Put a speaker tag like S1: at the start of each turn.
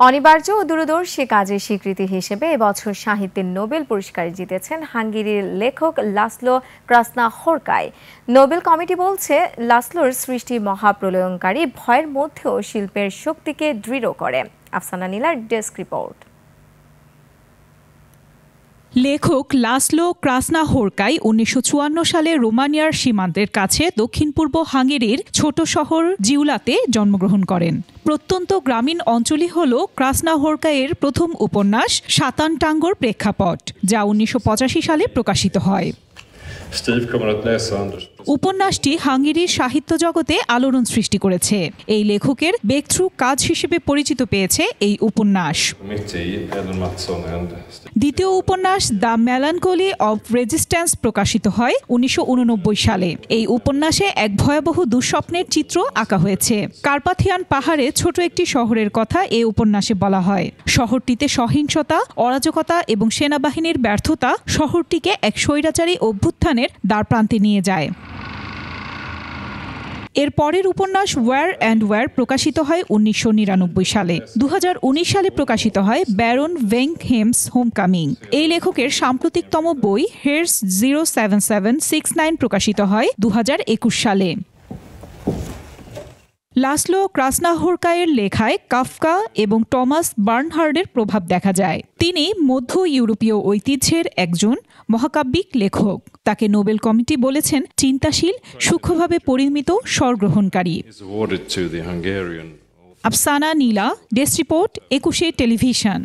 S1: অনিবার্য ও দূরদর্শী কাজের স্বীকৃতি হিসেবে এবছর সাহিত্যের নোবেল পুরস্কার জিতেছেন হাঙ্গেরির লেখক লাসলো ক্রাসনাহোরকাই। নোবেল কমিটি বলছে, লাসলোর সৃষ্টি মহাপ্রলয়ঙ্কারী ভয়ের মধ্যেও শিল্পের শক্তিকে দৃঢ় করে। আফসানা নীলার ডেস্ক রিপোর্ট।
S2: লেখক লাসলো ক্রাসনাহোরকাই ১৯৫৪ সালে রোমানিয়ার সীমান্তের কাছে দক্ষিণ পূর্ব হাঙ্গেরির ছোট শহর জিউলাতে জন্মগ্রহণ করেন। প্রত্যন্ত গ্রামীণ অঞ্চলই হল ক্রাসনাহোরকাইয়ের প্রথম উপন্যাস সাতান টাঙ্গোর প্রেক্ষাপট, যা ১৯৮৫ সালে প্রকাশিত হয়। উপন্যাসটি হাঙ্গেরির সাহিত্য জগতে আলোড়ন সৃষ্টি করেছে। এই লেখকের ব্রেকথ্রু কাজ হিসেবে পরিচিত পেয়েছে এই উপন্যাস। দ্বিতীয় উপন্যাস দ্য মেলানকোলি অব রেজিস্ট্যান্স প্রকাশিত হয় ১৯৮৯ সালে। এই উপন্যাসে এক ভয়াবহ দুঃস্বপ্নের চিত্র আঁকা হয়েছে। কার্পাথিয়ান পাহাড়ে ছোট একটি শহরের কথা এই উপন্যাসে বলা হয়। শহরটিতে সহিংসতা, অরাজকতা এবং সেনাবাহিনীর ব্যর্থতা শহরটিকে এক স্বৈরাচারী অভ্যুত্থানের দ্বারপ্রান্তে নিয়ে যায়। এর পরের উপন্যাস ওয়্যার অ্যান্ড ওয়্যার প্রকাশিত হয় ১৯৯৯ সালে। ২০১৯ সালে প্রকাশিত হয় ব্যারন ভেংহেমস হোমকামিং। এই লেখকের সাম্প্রতিকতম বই হেয়ার্স 07769 প্রকাশিত হয় ২০২১ সালে। লাসলো ক্রাসনাহোরকাইয়ের লেখায় কাফকা এবং টমাস বার্নহার্ডের প্রভাব দেখা যায়। তিনি মধ্য ইউরোপীয় ঐতিহ্যের একজন মহাকাব্যিক লেখক। তাকে নোবেল কমিটি বলেছেন চিন্তাশীল, সূক্ষ্মভাবে পরিমিত স্বরগ্রহণকারী। আফসানা নীলা, ডেস্ক রিপোর্ট, ২১ টেলিভিশন।